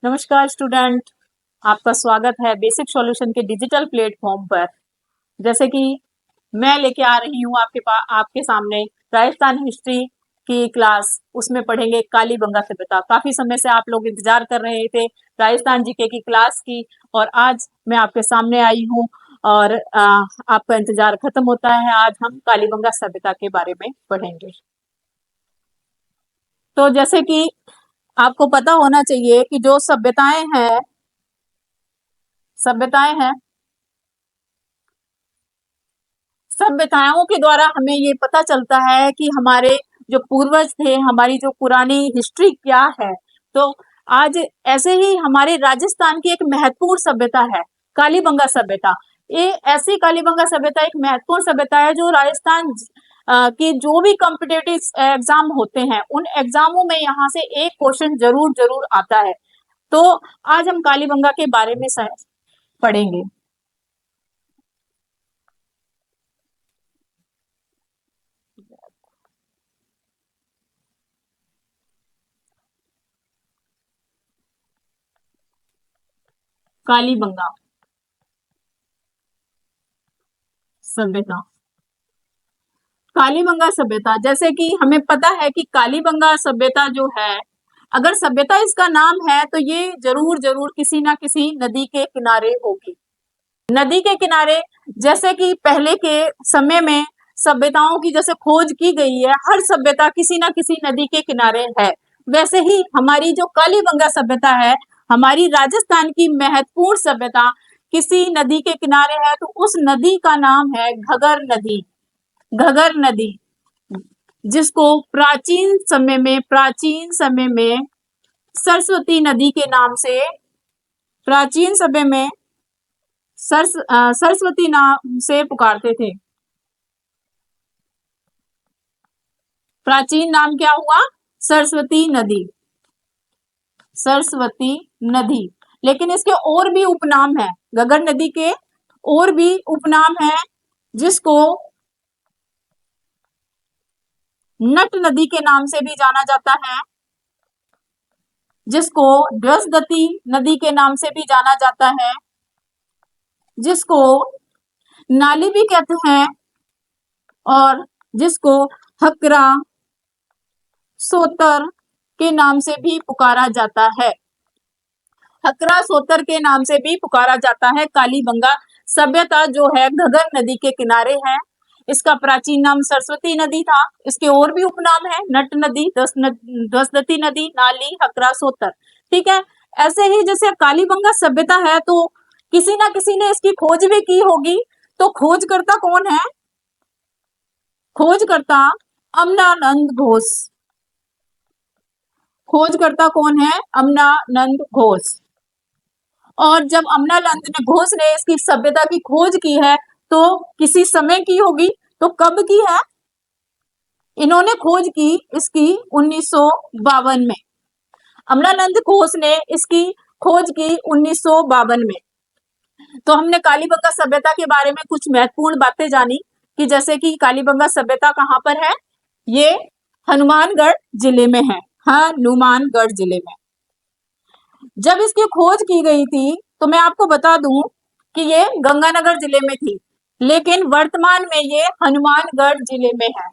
नमस्कार स्टूडेंट। आपका स्वागत है बेसिक सॉल्यूशन के डिजिटल प्लेटफॉर्म पर। जैसे कि मैं लेके आ रही हूँ आपके सामने राजस्थान हिस्ट्री की क्लास। उसमें पढ़ेंगे कालीबंगा सभ्यता। काफी समय से आप लोग इंतजार कर रहे थे राजस्थान जीके की क्लास की, और आज मैं आपके सामने आई हूँ और आपका इंतजार खत्म होता है। आज हम कालीबंगा सभ्यता के बारे में पढ़ेंगे। तो जैसे कि आपको पता होना चाहिए कि जो सभ्यताएं हैं सभ्यताओं के द्वारा हमें ये पता चलता है कि हमारे जो पूर्वज थे, हमारी जो पुरानी हिस्ट्री क्या है। तो आज ऐसे ही हमारे राजस्थान की एक महत्वपूर्ण सभ्यता है कालीबंगा सभ्यता। ये ऐसी कालीबंगा सभ्यता एक महत्वपूर्ण सभ्यता है जो राजस्थान की जो भी कॉम्पिटेटिव एग्जाम होते हैं उन एग्जामों में यहाँ से एक क्वेश्चन जरूर जरूर आता है। तो आज हम कालीबंगा के बारे में पढ़ेंगे। कालीबंगा सभ्यता। कालीबंगा सभ्यता, जैसे कि हमें पता है कि कालीबंगा सभ्यता जो है, अगर सभ्यता इसका नाम है तो ये जरूर जरूर किसी ना किसी नदी के किनारे होगी। नदी के किनारे, जैसे कि पहले के समय में सभ्यताओं की जैसे खोज की गई है, हर सभ्यता किसी ना किसी नदी के किनारे है। वैसे ही हमारी जो कालीबंगा सभ्यता है, हमारी राजस्थान की महत्वपूर्ण सभ्यता किसी नदी के किनारे है। तो उस नदी का नाम है घगर नदी। घगर नदी, जिसको प्राचीन समय में सरस्वती नदी के नाम से, प्राचीन समय में सरस्वती नाम से पुकारते थे। प्राचीन नाम क्या हुआ? सरस्वती नदी। सरस्वती नदी। लेकिन इसके और भी उपनाम है, घगर नदी के और भी उपनाम है, जिसको नट नदी के नाम से भी जाना जाता है, जिसको ध्वजदती नदी के नाम से भी जाना जाता है, जिसको नाली भी कहते हैं, और जिसको हकरा सोतर के नाम से भी पुकारा जाता है। हकरा सोतर के नाम से भी पुकारा जाता है। कालीबंगा सभ्यता जो है घगर नदी के किनारे है। इसका प्राचीन नाम सरस्वती नदी था। इसके और भी उपनाम है, नट नदी, ध्वजदती नदी, नाली, हकरा सोतर। ठीक है। ऐसे ही जैसे कालीबंगा सभ्यता है तो किसी ना किसी ने इसकी खोज भी की होगी। तो खोजकर्ता कौन है? खोजकर्ता अमनानंद घोष। खोजकर्ता कौन है? अमनानंद घोष। और जब अमनानंद घोष ने इसकी सभ्यता की खोज की है तो किसी समय की होगी। तो कब की है? इन्होंने खोज की इसकी 1952 में। अमनानंद घोष ने इसकी खोज की 1952 में। तो हमने कालीबंगा सभ्यता के बारे में कुछ महत्वपूर्ण बातें जानी कि जैसे कि कालीबंगा सभ्यता कहाँ पर है? ये हनुमानगढ़ जिले में है। हनुमानगढ़ जिले में। जब इसकी खोज की गई थी तो मैं आपको बता दूं कि ये गंगानगर जिले में थी, लेकिन वर्तमान में ये हनुमानगढ़ जिले में है।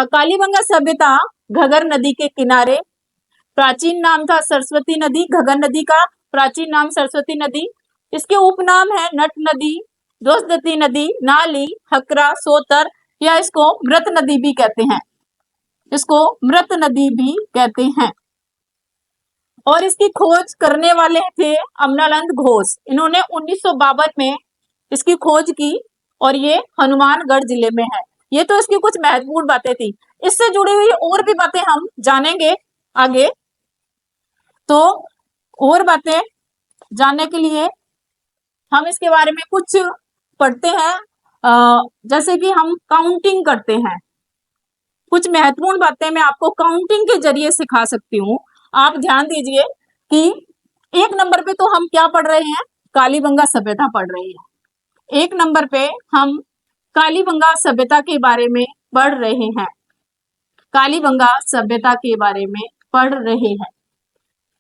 कालीबंगा सभ्यता घगर नदी के किनारे, प्राचीन नाम था सरस्वती नदी। घगर नदी का प्राचीन नाम सरस्वती नदी। इसके उपनाम है नट नदी, ध्वजदती नदी, नाली, हकरा, सोतर, या इसको मृत नदी भी कहते हैं। इसको मृत नदी भी कहते हैं। और इसकी खोज करने वाले थे अमनानंद घोष। इन्होंने 1952 में इसकी खोज की और ये हनुमानगढ़ जिले में है। ये तो इसकी कुछ महत्वपूर्ण बातें थी। इससे जुड़ी हुई और भी बातें हम जानेंगे आगे। तो और बातें जानने के लिए हम इसके बारे में कुछ पढ़ते हैं। जैसे कि हम काउंटिंग करते हैं। कुछ महत्वपूर्ण बातें मैं आपको काउंटिंग के जरिए सिखा सकती हूँ। आप ध्यान दीजिए कि एक नंबर पे तो हम क्या पढ़ रहे हैं? कालीबंगा सभ्यता पढ़ रहे हैं। एक नंबर पे हम कालीबंगा सभ्यता के बारे में पढ़ रहे हैं। कालीबंगा सभ्यता के बारे में पढ़ रहे हैं।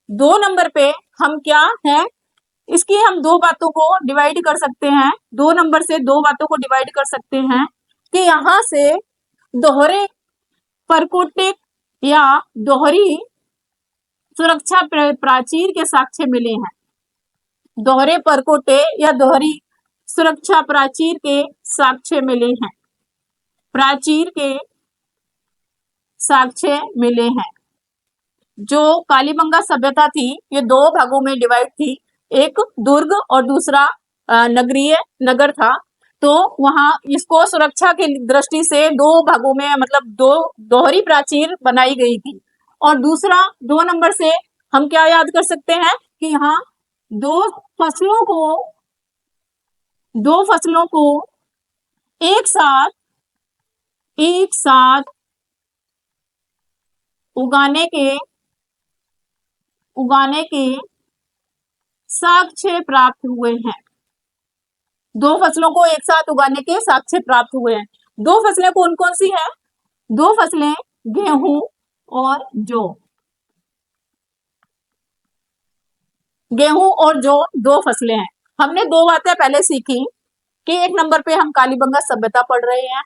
2 नंबर पे हम क्या है, इसकी हम 2 बातों को डिवाइड कर सकते हैं, 2 नंबर से 2 बातों को डिवाइड कर सकते हैं कि यहाँ से दोहरे परकोटे या दोहरी सुरक्षा प्राचीर के साक्ष्य मिले हैं। दोहरे परकोटे या दोहरी सुरक्षा प्राचीर के साक्ष्य मिले हैं, प्राचीर के साक्ष्य मिले हैं। जो कालीबंगा सभ्यता थी ये 2 भागों में डिवाइड थी, एक दुर्ग और दूसरा नगरीय नगर था। तो वहां इसको सुरक्षा की दृष्टि से 2 भागों में मतलब 2 दोहरी प्राचीर बनाई गई थी। और दूसरा 2 नंबर से हम क्या याद कर सकते हैं कि यहाँ दो फसलों को एक साथ उगाने के साक्ष्य प्राप्त हुए हैं। 2 फसलों को एक साथ उगाने के साक्ष्य प्राप्त हुए हैं। 2 फसलें कौन कौन सी हैं? 2 फसलें गेहूं और जौ। गेहूं और जौ 2 फसलें हैं। हमने 2 बातें पहले सीखी कि 1 नंबर पे हम कालीबंगा सभ्यता पढ़ रहे हैं।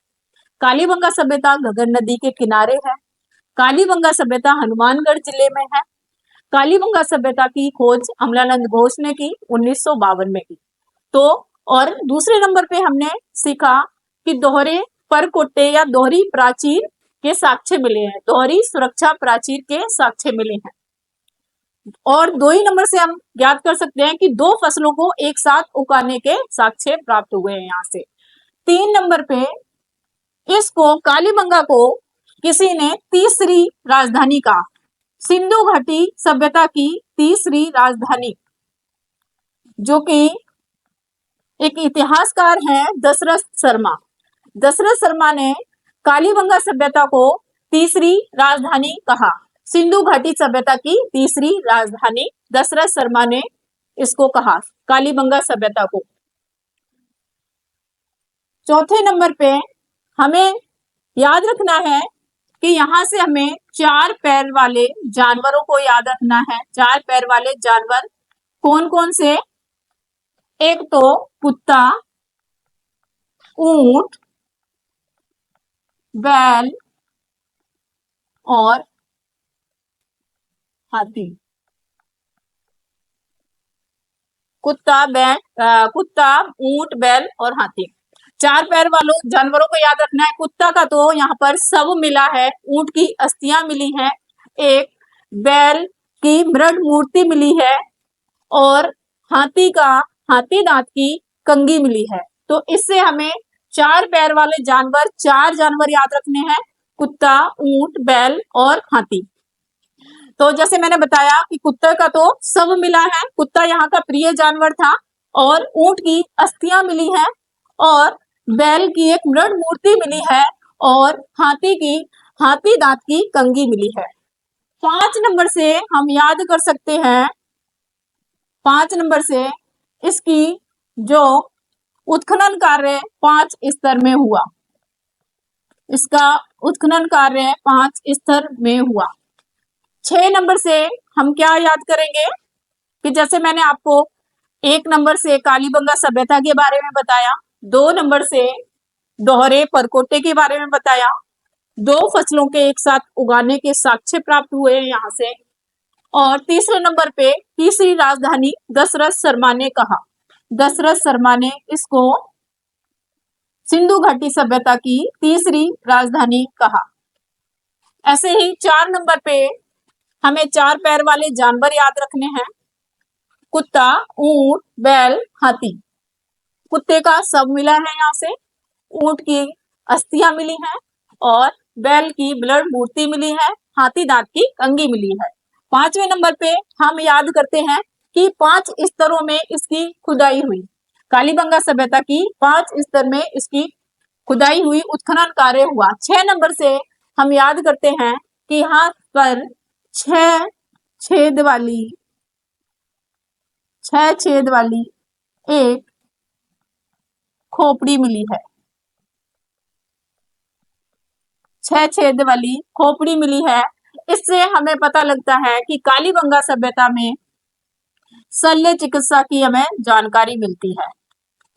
कालीबंगा सभ्यता घग्गर नदी के किनारे है। कालीबंगा सभ्यता हनुमानगढ़ जिले में है। कालीबंगा सभ्यता की खोज अमलानंद घोष ने की 1952 में की। तो और दूसरे नंबर पे हमने सीखा कि दोहरे परकोटे या दोहरी प्राचीर के साक्ष्य मिले हैं, दोहरी सुरक्षा प्राचीर के साक्ष्य मिले हैं। और 2 ही नंबर से हम याद कर सकते हैं कि 2 फसलों को एक साथ उगाने के साक्ष्य प्राप्त हुए हैं यहाँ से। 3 नंबर पे इसको कालीबंगा को किसी ने तीसरी राजधानी कहा, सिंधु घाटी सभ्यता की तीसरी राजधानी, जो कि एक इतिहासकार है दशरथ शर्मा। दशरथ शर्मा ने कालीबंगा सभ्यता को तीसरी राजधानी कहा, सिंधु घाटी सभ्यता की तीसरी राजधानी दशरथ शर्मा ने इसको कहा कालीबंगा सभ्यता को। चौथे नंबर पे हमें याद रखना है कि यहां से हमें 4 पैर वाले जानवरों को याद रखना है। 4 पैर वाले जानवर कौन कौन से? एक तो कुत्ता, ऊंट, बैल और हाथी। कुत्ता, ऊंट, बैल और हाथी। 4 पैर वालों जानवरों को याद रखना है। कुत्ता का तो यहाँ पर शव मिला है, ऊंट की अस्थियां मिली हैं, एक बैल की मृद मूर्ति मिली है और हाथी दांत की कंगी मिली है। तो इससे हमें 4 पैर वाले जानवर 4 जानवर याद रखने हैं, कुत्ता, ऊंट, बैल और हाथी। तो जैसे मैंने बताया कि कुत्ते का तो शव मिला है, कुत्ता यहाँ का प्रिय जानवर था, और ऊंट की अस्थियां मिली हैं, और बैल की एक मृद मूर्ति मिली है, और हाथी दांत की कंगी मिली है। 5 नंबर से हम याद कर सकते हैं, 5 नंबर से इसकी जो उत्खनन कार्य 5 स्तर में हुआ, इसका उत्खनन कार्य 5 स्तर में हुआ। 6 नंबर से हम क्या याद करेंगे कि जैसे मैंने आपको 1 नंबर से कालीबंगा सभ्यता के बारे में बताया, 2 नंबर से दोहरे परकोटे के बारे में बताया, 2 फसलों के एक साथ उगाने के साक्ष्य प्राप्त हुए यहाँ से, और तीसरे नंबर पे तीसरी राजधानी दशरथ शर्मा ने कहा। दशरथ शर्मा ने इसको सिंधु घाटी सभ्यता की तीसरी राजधानी कहा। ऐसे ही 4 नंबर पे हमें 4 पैर वाले जानवर याद रखने हैं, कुत्ता, ऊंट, बैल, हाथी। कुत्ते का शव मिला है यहाँ से, ऊंट की अस्थियां मिली हैं, और बैल की ब्लड मूर्ति मिली है, हाथी दांत की कंगी मिली है। 5वें नंबर पे हम याद करते हैं कि 5 स्तरों में इसकी खुदाई हुई, कालीबंगा सभ्यता की 5 स्तर में इसकी खुदाई हुई, उत्खनन कार्य हुआ। 6 नंबर से हम याद करते हैं कि यहाँ पर 6 छेद वाली एक खोपड़ी मिली है। 6 छेद वाली खोपड़ी मिली है, इससे हमें पता लगता है कि कालीबंगा सभ्यता में शल्य चिकित्सा की हमें जानकारी मिलती है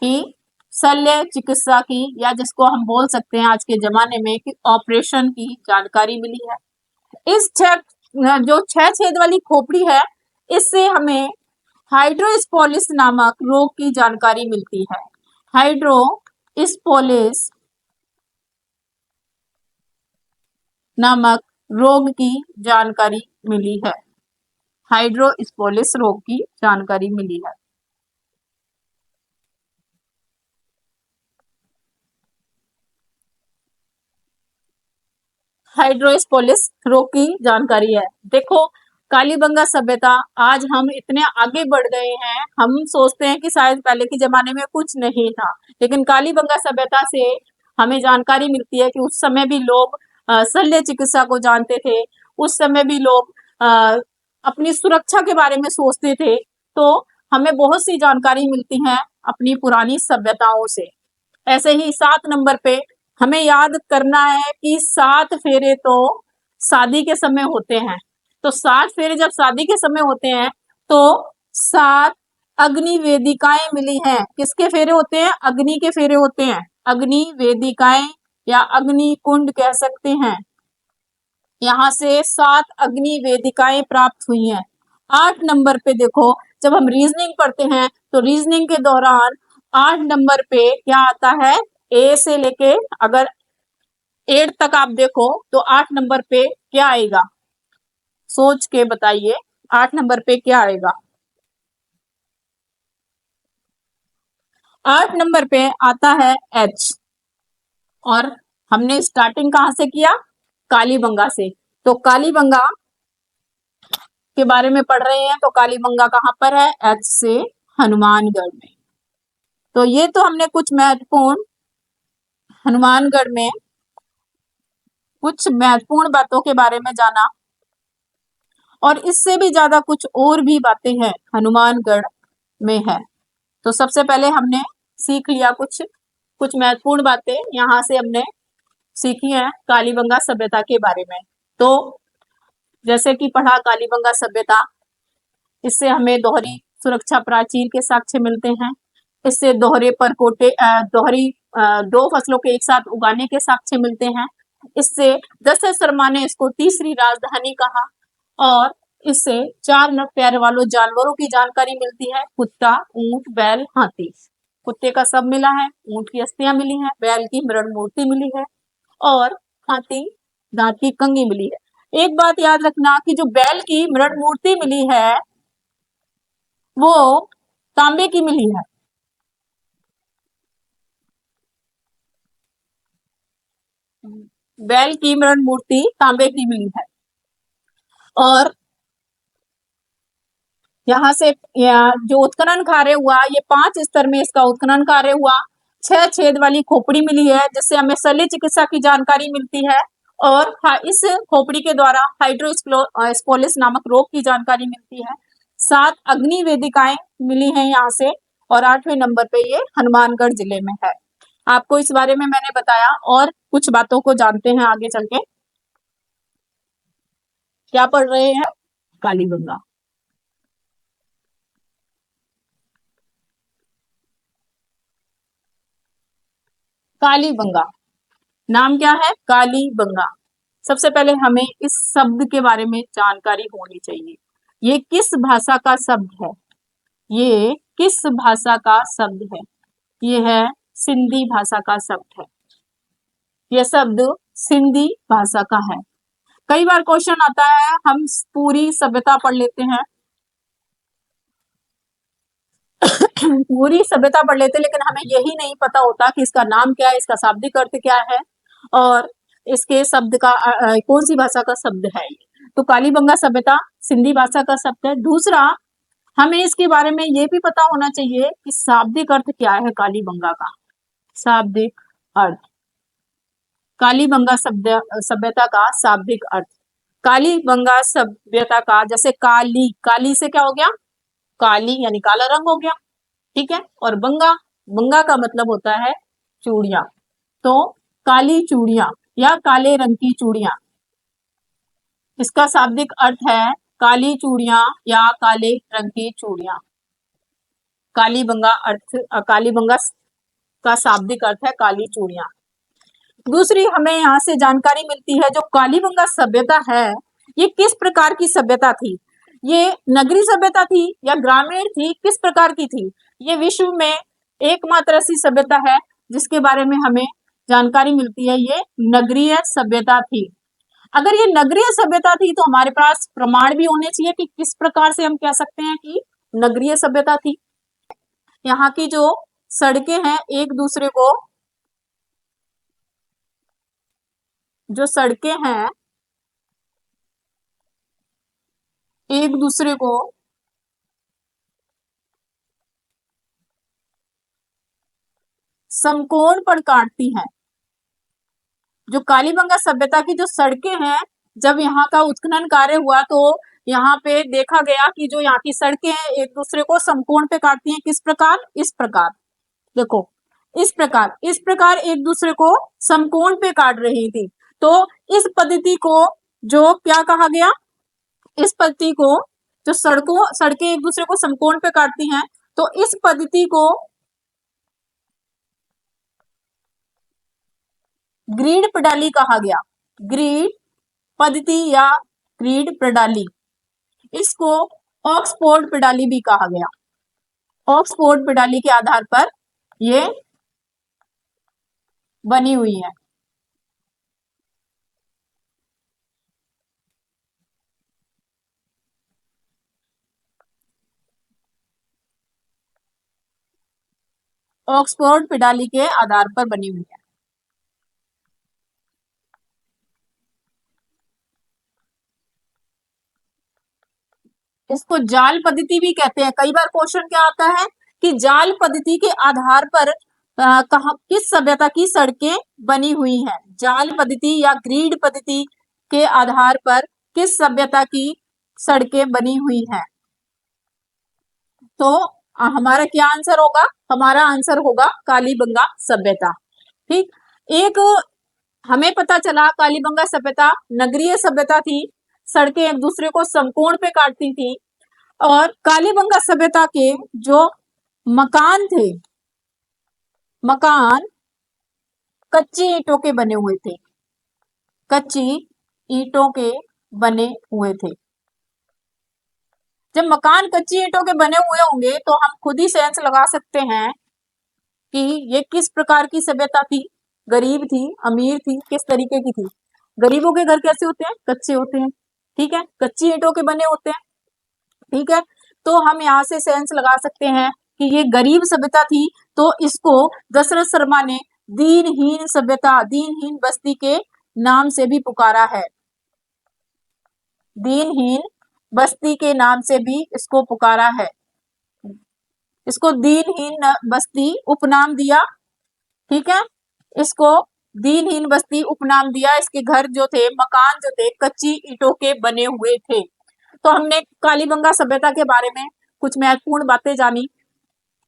कि शल्य चिकित्सा की, या जिसको हम बोल सकते हैं आज के जमाने में कि ऑपरेशन की जानकारी मिली है। इस जो 6 छेद वाली खोपड़ी है, इससे हमें हाइड्रोस्पोलिस नामक रोग की जानकारी मिलती है। हाइड्रोस्पोलिस नामक रोग की जानकारी मिली है। हाइड्रोस्पोलिस रोग की जानकारी मिली है। हाइड्रोस्पोलिस रोग की जानकारी है। देखो, कालीबंगा सभ्यता, आज हम इतने आगे बढ़ गए हैं, हम सोचते हैं कि शायद पहले के जमाने में कुछ नहीं था, लेकिन कालीबंगा सभ्यता से हमें जानकारी मिलती है कि उस समय भी लोग शल्य चिकित्सा को जानते थे। उस समय भी लोग अपनी सुरक्षा के बारे में सोचते थे। तो हमें बहुत सी जानकारी मिलती है अपनी पुरानी सभ्यताओं से। ऐसे ही 7 नंबर पे हमें याद करना है कि 7 फेरे तो शादी के समय होते हैं। तो 7 फेरे जब शादी के समय होते हैं तो 7 अग्नि वेदिकाएं मिली हैं। किसके फेरे होते हैं? अग्नि के फेरे होते हैं। अग्नि वेदिकाएं या अग्नि कुंड कह सकते हैं। यहाँ से 7 अग्नि वेदिकाएं प्राप्त हुई हैं। 8 नंबर पे देखो, जब हम रीजनिंग पढ़ते हैं तो रीजनिंग के दौरान 8 नंबर पे क्या आता है? ए से लेके अगर 8 तक आप देखो तो 8 नंबर पे क्या आएगा? सोच के बताइए, 8 नंबर पे क्या आएगा? 8 नंबर पे आता है एच। और हमने स्टार्टिंग कहां से किया? कालीबंगा से। तो कालीबंगा के बारे में पढ़ रहे हैं, तो कालीबंगा कहां पर है? एच से हनुमानगढ़ में। तो ये तो हमने कुछ महत्वपूर्ण हनुमानगढ़ में कुछ महत्वपूर्ण बातों के बारे में जाना, और इससे भी ज्यादा कुछ और भी बातें हैं हनुमानगढ़ में है। तो सबसे पहले हमने सीख लिया कुछ महत्वपूर्ण बातें यहाँ से हमने सीखी हैं कालीबंगा सभ्यता के बारे में। तो जैसे कि पढ़ा कालीबंगा सभ्यता, इससे हमें दोहरी सुरक्षा प्राचीर के साक्ष्य मिलते हैं। इससे दोहरे परकोटे दोहरी 2 फसलों के एक साथ उगाने के साक्ष्य मिलते हैं। इससे दशरथ शर्मा ने इसको तीसरी राजधानी कहा। और इससे 4 नर पैर वालों जानवरों की जानकारी मिलती है। कुत्ता, ऊंट, बैल, हाथी। कुत्ते का सब मिला है, ऊंट की अस्थियां मिली हैं, बैल की मृण मूर्ति मिली है और हाथी दांत की कंघी मिली है। एक बात याद रखना कि जो बैल की मृण मूर्ति मिली है वो तांबे की मिली है। बैल की मृण मूर्ति तांबे की मिली है। और यहाँ से जो उत्खनन कार्य हुआ, ये 5 स्तर में इसका उत्खनन कार्य हुआ। 6 छेद वाली खोपड़ी मिली है जिससे हमें शल्य चिकित्सा की जानकारी मिलती है। और इस खोपड़ी के द्वारा हाइड्रोस्पोलिस नामक रोग की जानकारी मिलती है। 7 अग्नि वेदिकाएं मिली हैं यहाँ से। और 8वें नंबर पे ये हनुमानगढ़ जिले में है। आपको इस बारे में मैंने बताया, और कुछ बातों को जानते हैं आगे चल के। क्या पढ़ रहे हैं? कालीबंगा। कालीबंगा नाम क्या है? कालीबंगा। सबसे पहले हमें इस शब्द के बारे में जानकारी होनी चाहिए। ये किस भाषा का शब्द है? ये किस भाषा का शब्द है? ये है सिंधी भाषा का शब्द है। यह शब्द सिंधी भाषा का है। कई बार क्वेश्चन आता है, हम पूरी सभ्यता पढ़ लेते हैं पूरी सभ्यता पढ़ लेते हैं, लेकिन हमें यही नहीं पता होता कि इसका नाम क्या है, इसका शाब्दिक अर्थ क्या है, और इसके शब्द का कौन सी भाषा का शब्द है। तो कालीबंगा सभ्यता सिंधी भाषा का शब्द है। दूसरा, हमें इसके बारे में ये भी पता होना चाहिए कि शाब्दिक अर्थ क्या है कालीबंगा का। शाब्दिक अर्थ, कालीबंगा सभ्यता का शाब्दिक अर्थ। कालीबंगा सभ्यता का, जैसे काली, काली से क्या हो गया? काली यानी काला रंग हो गया, ठीक है। और बंगा, बंगा का मतलब होता है चूड़ियां। तो काली चूड़ियां या काले रंग की चूड़ियां। इसका शाब्दिक अर्थ है काली चूड़ियां या काले रंग की चूड़ियां। कालीबंगा कालीबंगा का शाब्दिक अर्थ है काली चूड़ियां। दूसरी हमें यहाँ से जानकारी मिलती है, जो कालीबंगा सभ्यता है ये किस प्रकार की सभ्यता थी। ये नगरीय सभ्यता थी या ग्रामीण थी, किस प्रकार की थी। ये विश्व में एकमात्र ऐसी सभ्यता है जिसके बारे में हमें जानकारी मिलती है, ये नगरीय सभ्यता थी। अगर ये नगरीय सभ्यता थी तो हमारे पास प्रमाण भी होने चाहिए कि किस प्रकार से हम कह सकते हैं कि नगरीय सभ्यता थी। यहाँ की जो सड़कें हैं एक दूसरे को, जो सड़कें हैं एक दूसरे को समकोण पर काटती हैं। जो कालीबंगा सभ्यता की जो सड़कें हैं, जब यहाँ का उत्खनन कार्य हुआ तो यहाँ पे देखा गया कि जो यहाँ की सड़कें हैं एक दूसरे को समकोण पे काटती हैं। किस प्रकार, इस प्रकार देखो, इस प्रकार एक दूसरे को समकोण पे काट रही थी। तो इस पद्धति को जो क्या कहा गया, इस पद्धति को जो सड़कें एक दूसरे को समकोण पे काटती हैं, तो इस पद्धति को ग्रीड प्रणाली कहा गया। ग्रीड पद्धति या ग्रीड प्रणाली, इसको ऑक्सफोर्ड प्रणाली भी कहा गया। ऑक्सफोर्ड प्रणाली के आधार पर ये बनी हुई है। ऑक्सफोर्ड प्रणाली के आधार पर बनी हुई है। इसको जाल पद्धति भी कहते हैं। कई बार क्वेश्चन क्या आता है कि जाल पद्धति के आधार पर कहा किस सभ्यता की सड़कें बनी हुई हैं। जाल पद्धति या ग्रीड पद्धति के आधार पर किस सभ्यता की सड़कें बनी हुई हैं। तो हमारा क्या आंसर होगा, हमारा आंसर होगा कालीबंगा सभ्यता। ठीक, एक हमें पता चला कालीबंगा सभ्यता नगरीय सभ्यता थी, सड़कें एक दूसरे को समकोण पे काटती थी, और कालीबंगा सभ्यता के जो मकान थे, मकान कच्ची ईंटों के बने हुए थे, कच्ची ईंटों के बने हुए थे। जब मकान कच्ची ईंटों के बने हुए होंगे तो हम खुद ही सेंस लगा सकते हैं कि ये किस प्रकार की सभ्यता थी। गरीब थी, अमीर थी, किस तरीके की थी। गरीबों के घर कैसे होते हैं, कच्चे होते हैं, ठीक है, कच्ची ईंटों के बने होते हैं, ठीक है। तो हम यहाँ से सेंस लगा सकते हैं कि ये गरीब सभ्यता थी। तो इसको दशरथ शर्मा ने दीनहीन सभ्यता, दीनहीन बस्ती के नाम से भी पुकारा है। दीनहीन बस्ती के नाम से भी इसको पुकारा है। इसको दीनहीन बस्ती उपनाम दिया, ठीक है, इसको दीनहीन बस्ती उपनाम दिया। इसके घर जो थे, मकान जो थे, कच्ची ईंटों के बने हुए थे। तो हमने कालीबंगा सभ्यता के बारे में कुछ महत्वपूर्ण बातें जानी।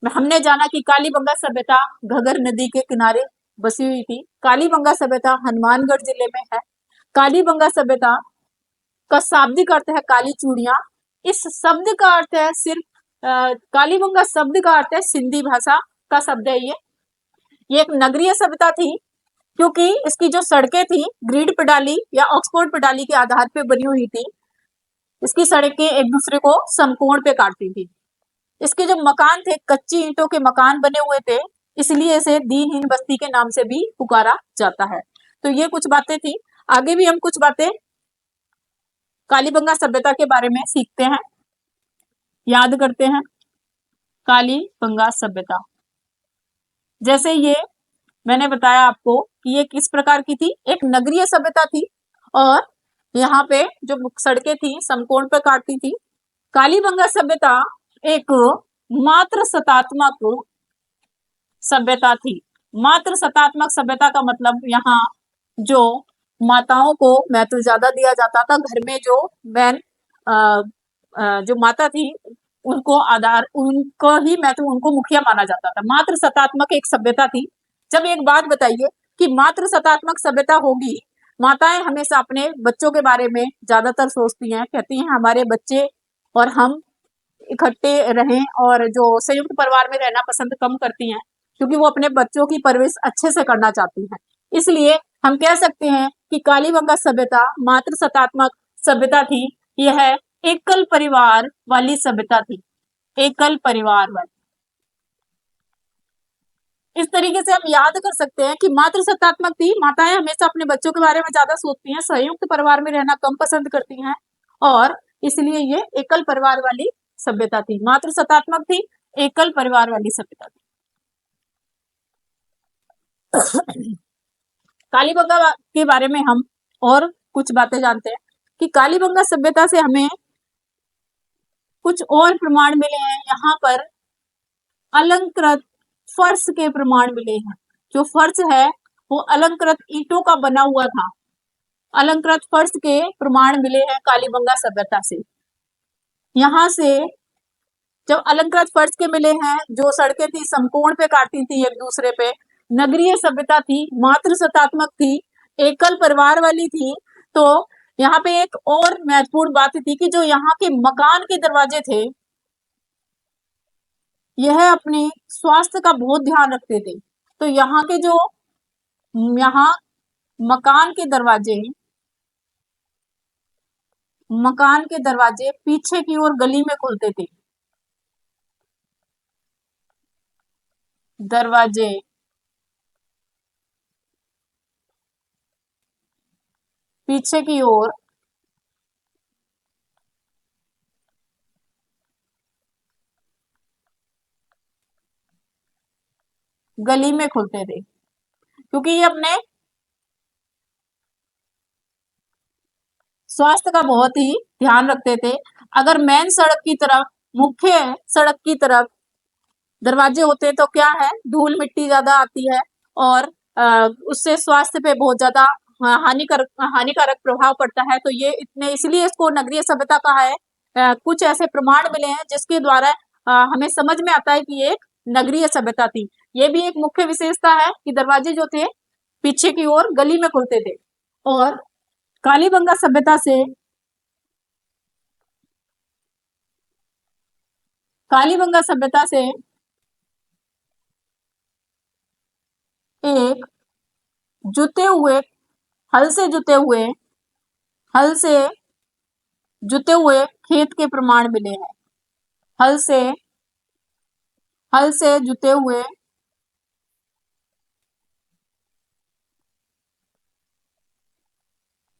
हमने जाना कि कालीबंगा सभ्यता घगर नदी के किनारे बसी हुई थी। कालीबंगा सभ्यता हनुमानगढ़ जिले में है। कालीबंगा सभ्यता का शाब्दिक अर्थ है काली चूड़ियां। इस शब्द का अर्थ है सिर्फ कालीबंगा शब्द का अर्थ है सिंधी भाषा का शब्द है ये एक नगरीय सभ्यता थी क्योंकि इसकी जो सड़कें थी ग्रिड प्रणाली या ऑक्सफोर्ड प्रणाली के आधार पर बनी हुई थी। इसकी सड़कें एक दूसरे को समकोण पे काटती थी। इसके जो मकान थे कच्ची ईंटों के मकान बने हुए थे, इसलिए इसे दीनहीन बस्ती के नाम से भी पुकारा जाता है। तो ये कुछ बातें थी। आगे भी हम कुछ बातें कालीबंगा सभ्यता के बारे में सीखते हैं, याद करते हैं। कालीबंगा सभ्यता, जैसे ये मैंने बताया आपको कि ये किस प्रकार की थी, एक नगरीय सभ्यता थी और यहाँ पे जो सड़कें थी समकोण पर काटती थी। कालीबंगा सभ्यता एक मात्र सत्तात्मक सभ्यता थी। मात्र सत्तात्मक सभ्यता का मतलब यहाँ जो माताओं को महत्व ज्यादा दिया जाता था। घर में जो बहन जो माता थी उनको ही महत्व, उनको मुखिया माना जाता था। मात्र सत्तात्मक एक सभ्यता थी। जब एक बात बताइए कि मात्र सत्तात्मक सभ्यता होगी माताएं हमेशा अपने बच्चों के बारे में ज्यादातर सोचती हैं, कहती हैं हमारे बच्चे और हम इकट्ठे रहें, और जो संयुक्त परिवार में रहना पसंद कम करती हैं, क्योंकि वो अपने बच्चों की परवरिश अच्छे से करना चाहती हैं। इसलिए हम कह सकते हैं कि कालीबंगा सभ्यता मातृ सत्तात्मक सभ्यता थी। यह एकल परिवार वाली सभ्यता थी, एकल परिवार वाली। इस तरीके से हम याद कर सकते हैं कि मातृ सत्तात्मक थी, माताएं हमेशा अपने बच्चों के बारे में ज्यादा सोचती हैं, संयुक्त परिवार में रहना कम पसंद करती हैं, और इसलिए ये एकल परिवार वाली सभ्यता थी। मातृ सत्तात्मक थी, एकल परिवार वाली सभ्यता थी। कालीबंगा के बारे में हम और कुछ बातें जानते हैं कि कालीबंगा सभ्यता से हमें कुछ और प्रमाण मिले हैं। यहाँ पर अलंकृत फर्श के प्रमाण मिले हैं। जो फर्श है वो अलंकृत ईंटों का बना हुआ था। अलंकृत फर्श के प्रमाण मिले हैं कालीबंगा सभ्यता से। यहाँ से जब अलंकृत फर्श के मिले हैं, जो सड़कें थी समकोण पे काटती थी एक दूसरे पे, नगरीय सभ्यता थी, मातृ सत्तात्मक थी, एकल परिवार वाली थी। तो यहाँ पे एक और महत्वपूर्ण बात थी कि जो यहाँ के मकान के दरवाजे थे, यह अपने स्वास्थ्य का बहुत ध्यान रखते थे। तो यहाँ के जो यहाँ मकान के दरवाजे पीछे की ओर गली में खुलते थे। दरवाजे पीछे की ओर गली में खुलते थे, क्योंकि ये अपने स्वास्थ्य का बहुत ही ध्यान रखते थे। अगर मेन सड़क की तरफ, मुख्य सड़क की तरफ दरवाजे होते तो क्या है, धूल मिट्टी ज्यादा आती है, और उससे स्वास्थ्य पे बहुत ज्यादा हानिकारक प्रभाव पड़ता है। तो ये इतने, इसलिए इसको नगरीय सभ्यता कहा है। कुछ ऐसे प्रमाण मिले हैं जिसके द्वारा हमें समझ में आता है कि ये एक नगरीय सभ्यता थी। ये भी एक मुख्य विशेषता है कि दरवाजे जो थे पीछे की ओर गली में खुलते थे। और कालीबंगा सभ्यता से कालीबंगा सभ्यता से एक जुते हुए हल से जुते हुए हल से जुते हुए खेत के प्रमाण मिले हैं। हल से जुते हुए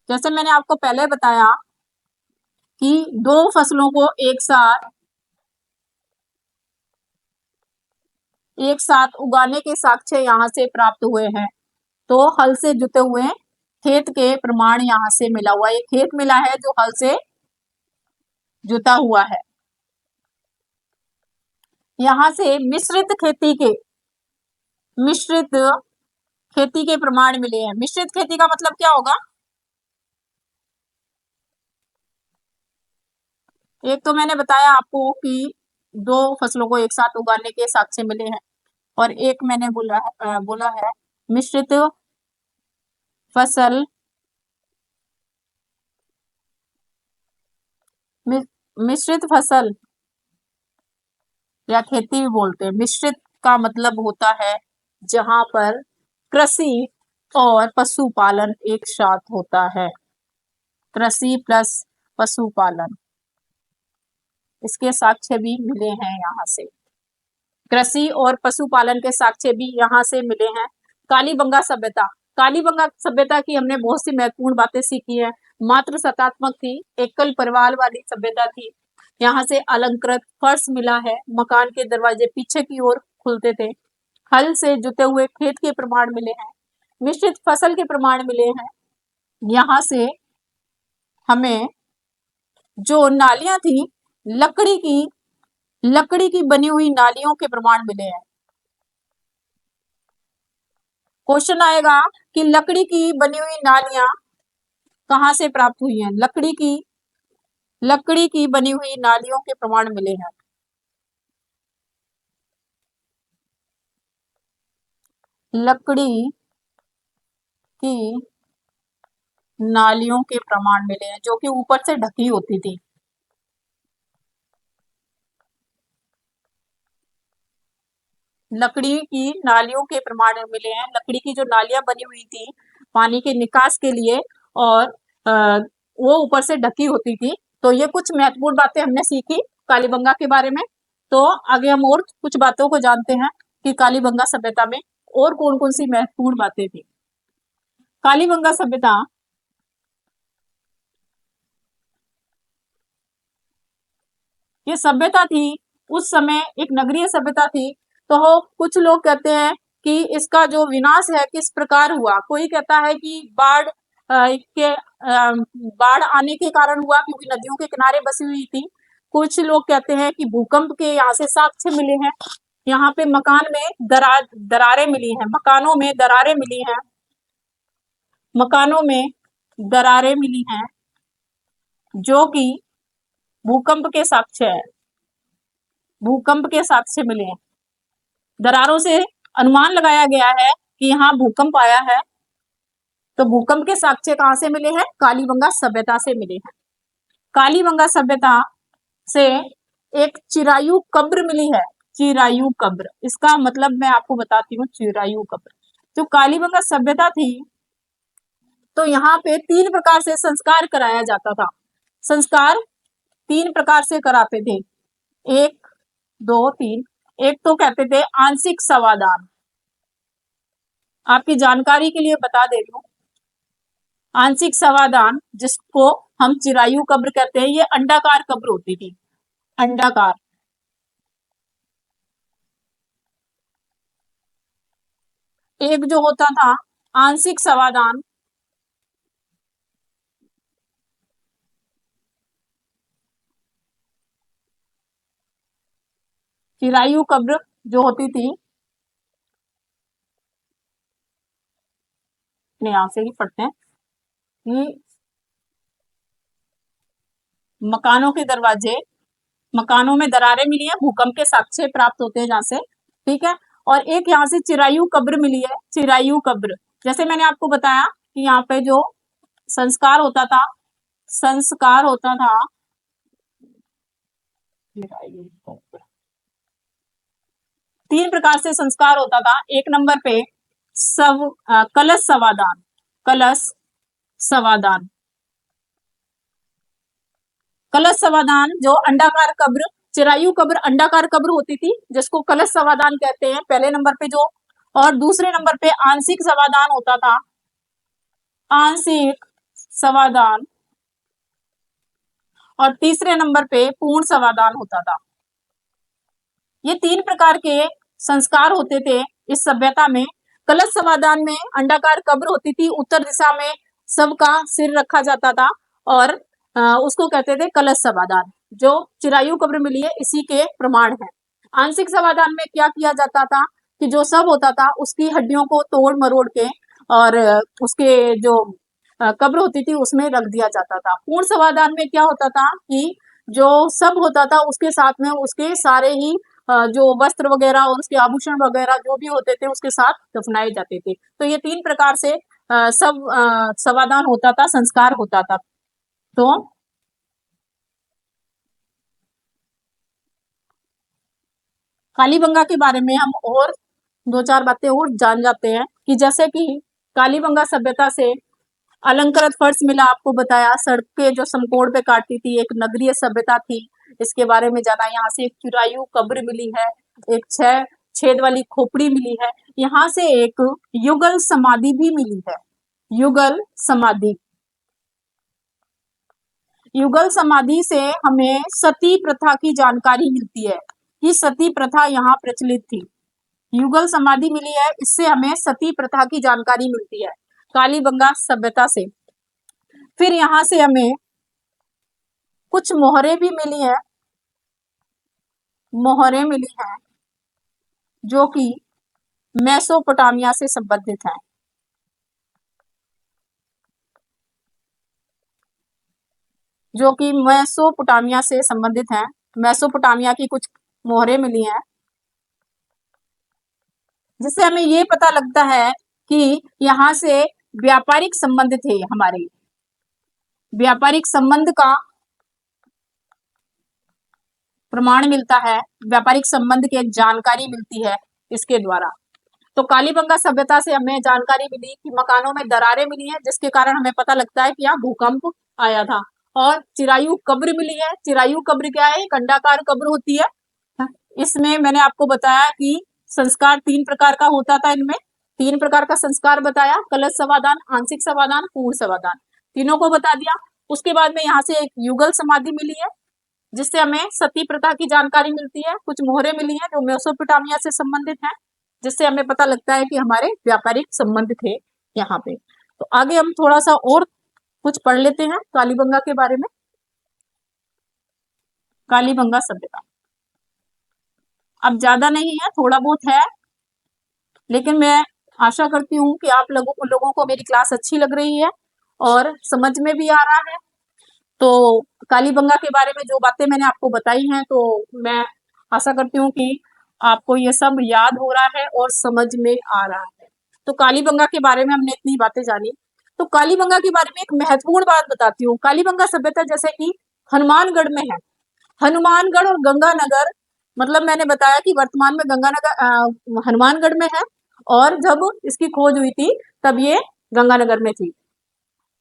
जैसे मैंने आपको पहले बताया कि दो फसलों को एक साथ उगाने के साक्ष्य यहाँ से प्राप्त हुए हैं। तो हल से जुते हुए खेत के प्रमाण यहाँ से मिला हुआ, ये खेत मिला है जो हल से जुता हुआ है। यहाँ से मिश्रित खेती के प्रमाण मिले हैं। मिश्रित खेती का मतलब क्या होगा? एक तो मैंने बताया आपको कि दो फसलों को एक साथ उगाने के साक्ष्य मिले हैं, और एक मैंने बोला है मिश्रित फसल मिश्रित फसल या खेती भी बोलते हैं। मिश्रित का मतलब होता है जहां पर कृषि और पशुपालन एक साथ होता है। कृषि प्लस पशुपालन, इसके साक्ष्य भी मिले हैं यहाँ से। कृषि और पशुपालन के साक्ष्य भी यहाँ से मिले हैं। कालीबंगा सभ्यता की हमने बहुत सी महत्वपूर्ण बातें सीखी है। मातृ सत्तात्मक थी, एकल परिवार वाली सभ्यता थी। यहाँ से अलंकृत फर्श मिला है, मकान के दरवाजे पीछे की ओर खुलते थे, हल से जुते हुए खेत के प्रमाण मिले हैं, मिश्रित फसल के प्रमाण मिले हैं। यहाँ से हमें जो नालियां थी, लकड़ी की बनी हुई नालियों के प्रमाण मिले हैं। क्वेश्चन आएगा कि लकड़ी की बनी हुई नालियां कहाँ से प्राप्त हुई हैं? लकड़ी की बनी हुई नालियों के प्रमाण मिले हैं। लकड़ी की नालियों के प्रमाण मिले हैं, जो कि ऊपर से ढकी होती थी। लकड़ी की नालियों के प्रमाण मिले हैं, लकड़ी की जो नालियां बनी हुई थी पानी के निकास के लिए, और वो ऊपर से ढकी होती थी। तो ये कुछ महत्वपूर्ण बातें हमने सीखी कालीबंगा के बारे में। तो आगे हम और कुछ बातों को जानते हैं कि कालीबंगा सभ्यता में और कौन कौन सी महत्वपूर्ण बातें थी। कालीबंगा सभ्यता ये सभ्यता थी, उस समय एक नगरीय सभ्यता थी। तो कुछ लोग कहते हैं कि इसका जो विनाश है किस प्रकार हुआ। कोई कहता है कि बाढ़ आने के कारण हुआ, क्योंकि नदियों के किनारे बसी हुई थी। कुछ लोग कहते हैं कि भूकंप के यहाँ से साक्ष्य मिले हैं, यहाँ पे मकान में दरारें मिली हैं, मकानों में दरारें मिली हैं, मकानों में दरारें मिली हैं, जो कि भूकंप के साक्ष्य है, भूकंप के साक्ष्य मिले हैं। दरारों से अनुमान लगाया गया है कि यहाँ भूकंप आया है। तो भूकंप के साक्ष्य कहाँ से मिले हैं? कालीबंगा सभ्यता से मिले हैं। कालीबंगा सभ्यता से एक चिरायु कब्र मिली है। चिरायु कब्र, इसका मतलब मैं आपको बताती हूँ। चिरायु कब्र जो कालीबंगा सभ्यता थी, तो यहाँ पे 3 प्रकार से संस्कार कराया जाता था। संस्कार 3 प्रकार से कराते थे, 1 2 3। एक तो कहते थे आंशिक समाधान, आपकी जानकारी के लिए बता दे रही हूँ। आंशिक समाधान, जिसको हम चिरायु कब्र कहते हैं, ये अंडाकार कब्र होती थी। अंडाकार। एक जो होता था आंशिक समाधान, चिरायु कब्र जो होती थी, यहां से ही पढ़ते हैं कि मकानों के दरवाजे, मकानों में दरारें मिली है, भूकंप के साक्ष्य प्राप्त होते हैं जहां से, ठीक है। और एक यहाँ से चिरायु कब्र मिली है। चिरायु कब्र, जैसे मैंने आपको बताया कि यहाँ पे जो संस्कार होता था, संस्कार होता था, 3 प्रकार से संस्कार होता था। एक नंबर पे कलश समादान, कलश समादान, कलश समाधान जो अंडाकार कब्र, चिरायु कब्र अंडाकार कब्र होती थी, जिसको कलश समाधान कहते हैं, पहले नंबर पे जो। और दूसरे नंबर पे आंशिक समाधान होता था, आंशिक समाधान। और तीसरे नंबर पे पूर्ण समाधान होता था। ये 3 प्रकार के संस्कार होते थे इस सभ्यता में। कलश समाधान में अंडाकार कब्र होती थी, उत्तर दिशा में सबका सिर रखा जाता था, और उसको कहते थे कलश समाधान। जो चिरायु कब्र मिली है इसी के प्रमाण है। आंशिक समाधान में क्या किया जाता था कि जो सब होता था उसकी हड्डियों को तोड़ मरोड़ के और उसके जो कब्र होती थी उसमें रख दिया जाता था। पूर्ण समाधान में क्या होता था कि जो सब होता था उसके साथ में उसके सारे ही जो वस्त्र वगैरह और उसके आभूषण वगैरह जो भी होते थे उसके साथ दफनाए जाते थे। तो ये 3 प्रकार से सब समाधान होता था, संस्कार होता था। तो कालीबंगा के बारे में हम और 2-4 बातें और जान जाते हैं कि जैसे कि कालीबंगा सभ्यता से अलंकृत फर्श मिला, आपको बताया। सड़कें जो समकोण पे काटती थी, एक नगरीय सभ्यता थी, इसके बारे में जाना। यहाँ से एक चिरायु कब्र मिली है, एक 6 छेद वाली खोपड़ी मिली है, यहाँ से एक युगल समाधि भी मिली है। युगल समाधि, युगल समाधि से हमें सती प्रथा की जानकारी मिलती है कि सती प्रथा यहाँ प्रचलित थी। युगल समाधि मिली है, इससे हमें सती प्रथा की जानकारी मिलती है कालीबंगा सभ्यता से। फिर यहाँ से हमें कुछ मोहरें भी मिली हैं, मोहरें मिली हैं जो कि मेसोपोटामिया से संबंधित हैं, जो कि मेसोपोटामिया से संबंधित हैं। मेसोपोटामिया की कुछ मोहरें मिली हैं, जिससे हमें ये पता लगता है कि यहाँ से व्यापारिक संबंध थे हमारे। व्यापारिक संबंध का प्रमाण मिलता है, व्यापारिक संबंध की एक जानकारी मिलती है इसके द्वारा। तो कालीबंगा सभ्यता से हमें जानकारी मिली कि मकानों में दरारें मिली हैं, जिसके कारण हमें पता लगता है कि यहाँ भूकंप आया था। और चिरायु कब्र मिली है। चिरायु कब्र क्या है? एक अंडाकार कब्र होती है। इसमें मैंने आपको बताया कि संस्कार 3 प्रकार का होता था। इनमें 3 प्रकार का संस्कार बताया, कलश समाधान, आंशिक समाधान, पूर्ण समाधान, तीनों को बता दिया। उसके बाद में यहाँ से एक युगल समाधि मिली है, जिससे हमें सती प्रथा की जानकारी मिलती है। कुछ मोहरें मिली हैं जो मेसोपोटामिया से संबंधित हैं, जिससे हमें पता लगता है कि हमारे व्यापारिक संबंध थे यहाँ पे। तो आगे हम थोड़ा सा और कुछ पढ़ लेते हैं कालीबंगा के बारे में। कालीबंगा सभ्यता अब ज्यादा नहीं है, थोड़ा बहुत है, लेकिन मैं आशा करती हूँ कि आप लोगों को मेरी क्लास अच्छी लग रही है और समझ में भी आ रहा है। तो कालीबंगा के बारे में जो बातें मैंने आपको बताई हैं, तो मैं आशा करती हूँ कि आपको ये सब याद हो रहा है और समझ में आ रहा है। तो कालीबंगा के बारे में हमने इतनी बातें जानी। तो कालीबंगा के बारे में एक महत्वपूर्ण बात बताती हूँ। कालीबंगा सभ्यता जैसे कि हनुमानगढ़ में है। हनुमानगढ़ और गंगानगर, मतलब मैंने बताया कि वर्तमान में गंगानगर हनुमानगढ़ में है, और जब इसकी खोज हुई थी तब ये गंगानगर में थी।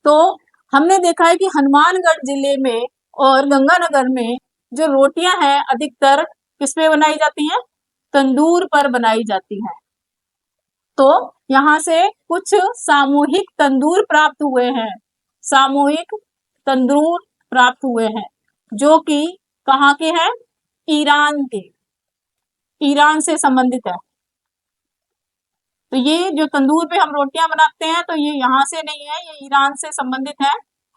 तो हमने देखा है कि हनुमानगढ़ जिले में और गंगानगर में जो रोटियां हैं अधिकतर किस पे बनाई जाती हैं? तंदूर पर बनाई जाती हैं। तो यहाँ से कुछ सामूहिक तंदूर प्राप्त हुए हैं, सामूहिक तंदूर प्राप्त हुए हैं, जो कि कहाँ के हैं? ईरान के, ईरान से संबंधित है। तो ये जो तंदूर पे हम रोटियां बनाते हैं, तो ये यहाँ से नहीं है, ये ईरान से संबंधित है।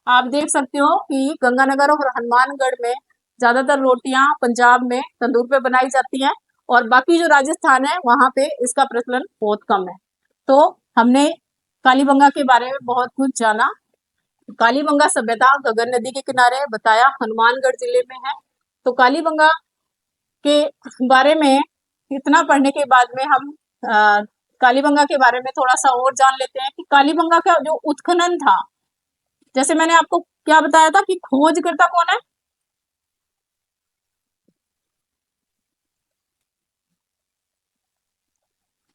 आप देख सकते हो कि गंगानगर और हनुमानगढ़ में ज्यादातर रोटियां पंजाब में तंदूर पे बनाई जाती हैं, और बाकी जो राजस्थान है वहां पे इसका प्रचलन बहुत कम है। तो हमने कालीबंगा के बारे में बहुत कुछ जाना। कालीबंगा सभ्यता गगन नदी के किनारे बताया, हनुमानगढ़ जिले में है। तो कालीबंगा के बारे में इतना पढ़ने के बाद में हम कालीबंगा के बारे में थोड़ा सा और जान लेते हैं कि कालीबंगा का जो उत्खनन था, जैसे मैंने आपको क्या बताया था कि खोजकर्ता कौन है?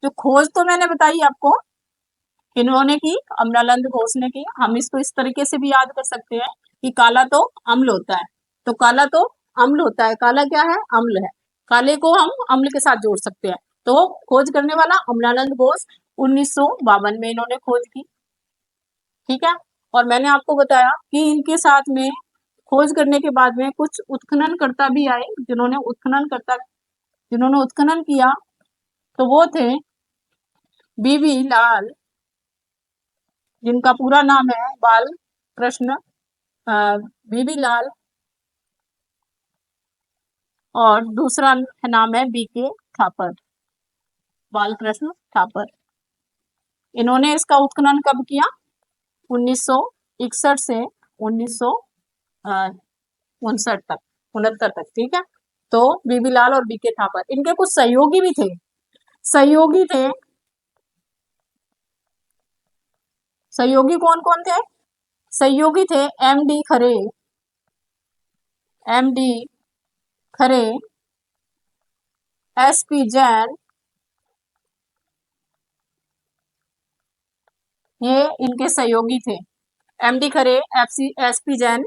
जो खोज तो मैंने बताई आपको, इन्होंने की, अमलानंद घोष ने की। हम इसको इस तरीके से भी याद कर सकते हैं कि काला तो अम्ल होता है, तो काला तो अम्ल होता है, काला क्या है? अम्ल है। काले को हम अम्ल के साथ जोड़ सकते हैं। तो खोज करने वाला अमलानंद घोष 1952 में इन्होंने खोज की। ठीक है। और मैंने आपको बताया कि इनके साथ में खोज करने के बाद में कुछ उत्खननकर्ता भी आए, जिन्होंने उत्खनन किया, तो वो थे बीवी लाल, जिनका पूरा नाम है बाल कृष्ण बीबी लाल, और दूसरा नाम है बीके थापर, बालकृष्ण थापर। इन्होंने इसका उत्खनन कब किया? 1961 से 1959 तक, 69 तक। ठीक है। तो बीबी लाल और बीके थापर, इनके कुछ सहयोगी भी थे। सहयोगी कौन कौन थे? सहयोगी थे एमडी खरे, एसपी जैन, ये इनके सहयोगी थे। एमडी खरे, एसपी जैन।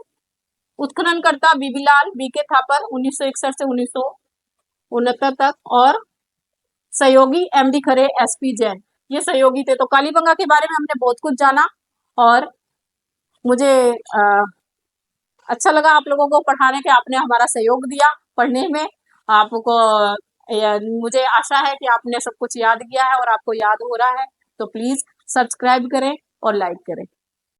उत्खननकर्ता बीबीलाल बीके थापर 1961 से 1969 तक, और सहयोगी एमडी खरे, एसपी जैन, ये सहयोगी थे। तो कालीबंगा के बारे में हमने बहुत कुछ जाना, और मुझे अच्छा लगा आप लोगों को पढ़ाने के, आपने हमारा सहयोग दिया पढ़ने में। आपको मुझे आशा है कि आपने सब कुछ याद किया है और आपको याद हो रहा है। तो प्लीज सब्सक्राइब करें और लाइक करें।